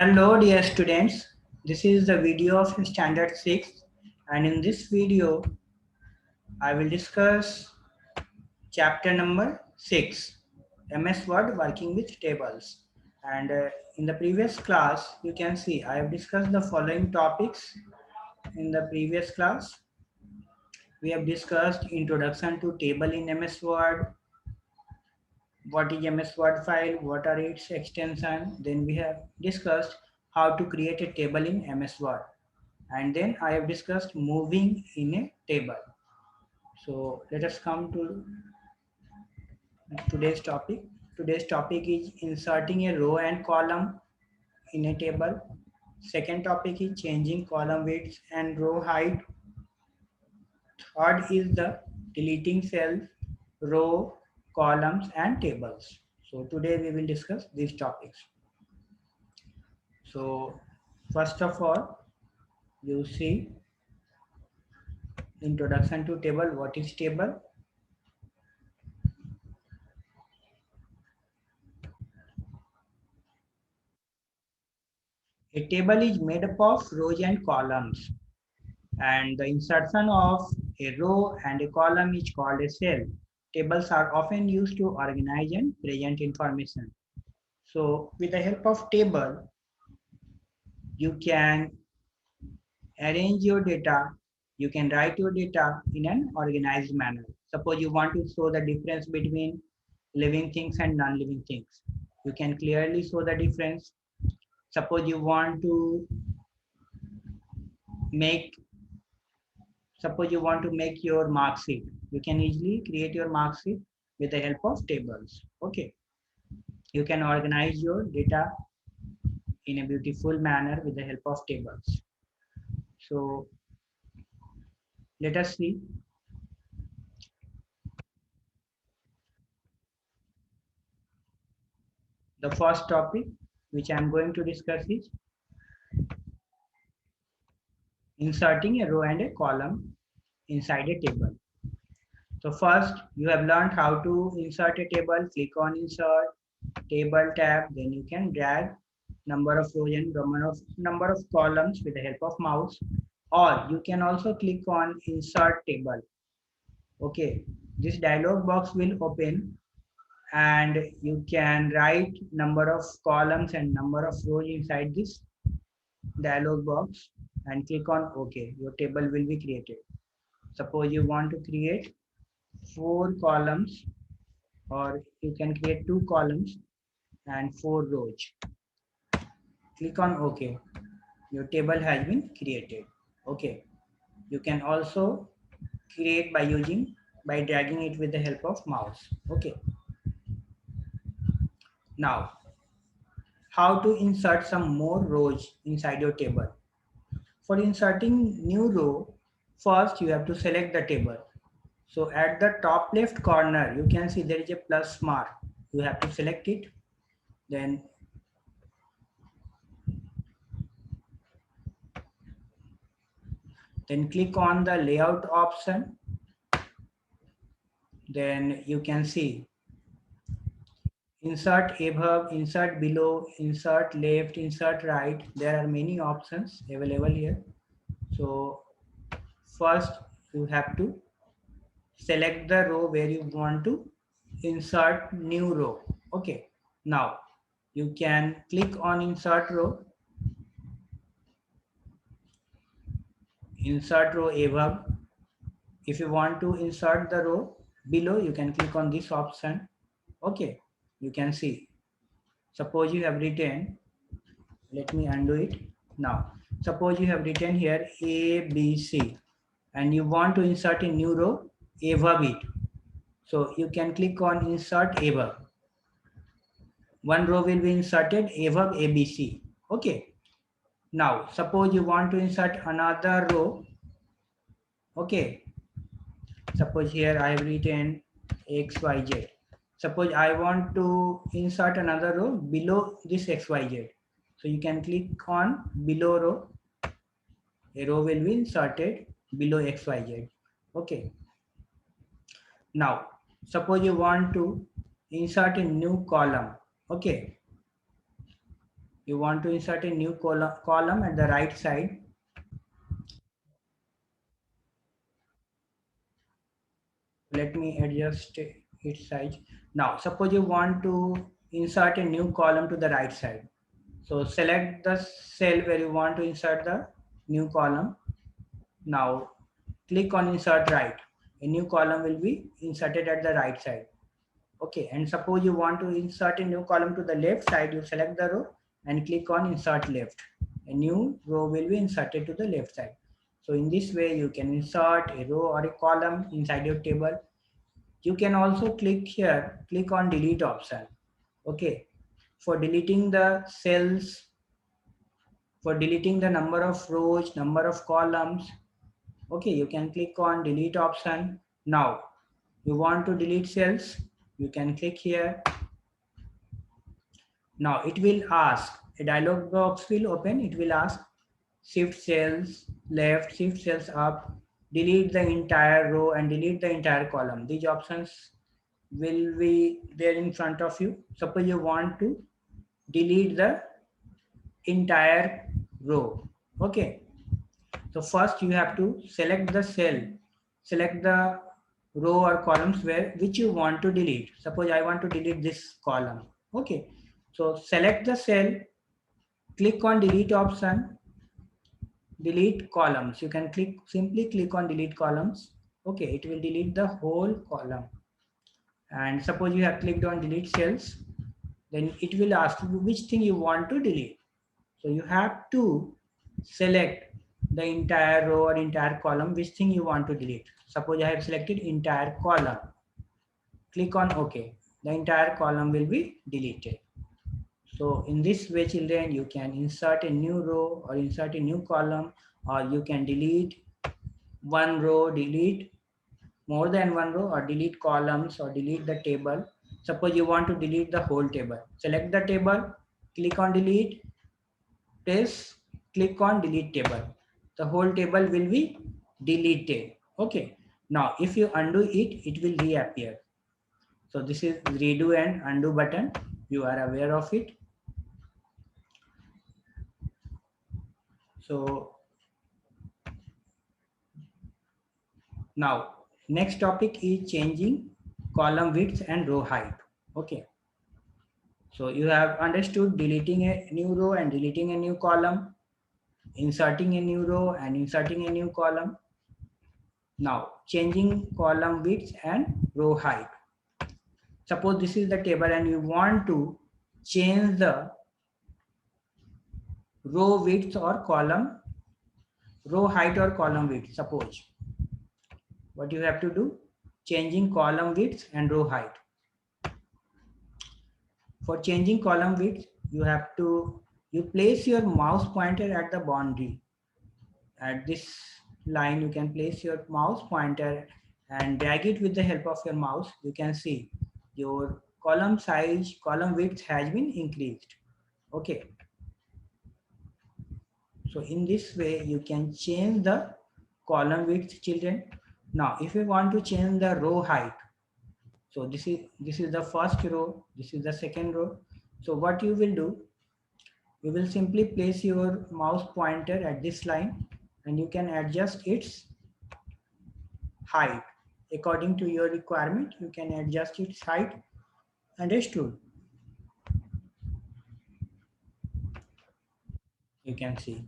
Hello dear students, this is the video of standard 6 and in this video I will discuss chapter number 6 MS Word working with tables and in the previous class you can see I have discussed the following topics in the previous class. We have discussed introduction to table in MS Word, what is MS Word file, what are its extension, then we have discussed how to create a table in MS Word. And then I have discussed moving in a table. So let us come to today's topic. Today's topic is inserting a row and column in a table. Second topic is changing column width and row height. Third is the deleting cells, row, columns and tables. So today we will discuss these topics. So first of all, you see introduction to table. What is table? A table is made up of rows and columns, and the insertion of a row and a column is called a cell. Tables are often used to organize and present information. So, with the help of table, you can arrange your data, you can write your data in an organized manner. Suppose you want to show the difference between living things and non-living things. You can clearly show the difference. Suppose you want to make Suppose you want to make your mark sheet. You can easily create your mark sheet with the help of tables. Okay. You can organize your data in a beautiful manner with the help of tables. So let us see the first topic which I am going to discuss is inserting a row and a column inside a table. So first you have learned how to insert a table. Click on insert table tab, then you can drag number of rows and number of columns with the help of mouse, or you can also click on insert table. Okay, this dialog box will open and you can write number of columns and number of rows inside this dialog box and click on OK. Your table will be created. Suppose you want to create 4 columns, or you can create 2 columns and 4 rows. Click on OK. Your table has been created. Okay. You can also create by dragging it with the help of mouse. Okay. Now, how to insert some more rows inside your table. For inserting new row, first you have to select the table. So at the top left corner, you can see there is a plus mark. You have to select it. Then click on the layout option. Then you can see insert above, insert below, insert left, insert right. There are many options available here. So first you have to select the row where you want to insert new row. Okay. Now you can click on insert row, insert row above. If you want to insert the row below, you can click on this option. Okay. You can see. Suppose you have written, let me undo it. Now, suppose you have written here A, B, C and you want to insert a new row above it. So you can click on insert above. One row will be inserted above ABC. Okay. Now, suppose you want to insert another row. Okay. Suppose here I have written XYZ. Suppose I want to insert another row below this XYZ. So you can click on below row. A row will be inserted below XYZ. Okay. Now, suppose you want to insert a new column. Okay. You want to insert a new column at the right side. Let me adjust its size. Now, suppose you want to insert a new column to the right side. So select the cell where you want to insert the new column. Now click on insert right. A new column will be inserted at the right side. Okay, and suppose you want to insert a new column to the left side, you select the row and click on insert left. A new row will be inserted to the left side. So in this way, you can insert a row or a column inside your table. You can also click here, click on delete option. Okay, for deleting the cells, for deleting the number of rows, number of columns. Okay, you can click on delete option. Now, you want to delete cells, you can click here. Now it will ask, a dialog box will open, it will ask shift cells left, shift cells up, delete the entire row and delete the entire column. These options will be there in front of you. Suppose you want to delete the entire row. Okay, so first you have to select the cell, select the row or columns where which you want to delete. Suppose I want to delete this column. Okay, so select the cell, click on delete option, delete columns. You can simply click on delete columns. Okay, it will delete the whole column. And suppose you have clicked on delete cells, then it will ask you which thing you want to delete. So you have to select the entire row or entire column, which thing you want to delete. Suppose I have selected entire column. Click on OK. The entire column will be deleted. So in this way, children, you can insert a new row or insert a new column, or you can delete one row, delete more than one row, or delete columns, or delete the table. Suppose you want to delete the whole table. Select the table, click on delete, press, click on delete table. The whole table will be deleted. Okay. Now, if you undo it, it will reappear. So this is redo and undo button. You are aware of it. So now next topic is changing column width and row height. Okay. So you have understood deleting a new row and deleting a new column, inserting a new row and inserting a new column. Now changing column width and row height. Suppose this is the table and you want to change the row width or column, row height or column width. Suppose what you have to do, changing column width and row height. For changing column width, you place your mouse pointer at the boundary. At this line, you can place your mouse pointer and drag it with the help of your mouse. You can see your column size, column width has been increased. Okay. So in this way, you can change the column width, children. Now, if you want to change the row height, so this is the first row, this is the second row. So what you will do, you will simply place your mouse pointer at this line and you can adjust its height. According to your requirement, you can adjust its height. Understood? You can see.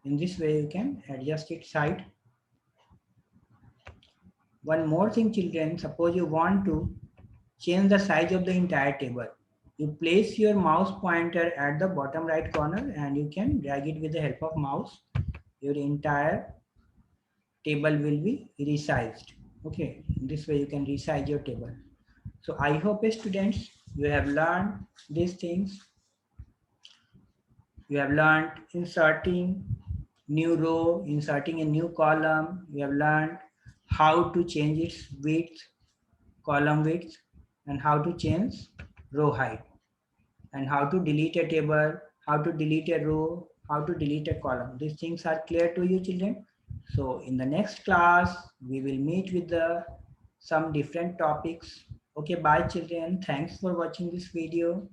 In this way, you can adjust its height. One more thing, children, suppose you want to change the size of the entire table. You place your mouse pointer at the bottom right corner and you can drag it with the help of mouse. Your entire table will be resized. Okay, this way you can resize your table. So I hope students, you have learned these things. You have learned inserting new row, inserting a new column. You have learned how to change its width, column width, and how to change row height, and how to delete a table, how to delete a row, how to delete a column. These things are clear to you, children. So in the next class, we will meet with some different topics. Okay, bye children. Thanks for watching this video.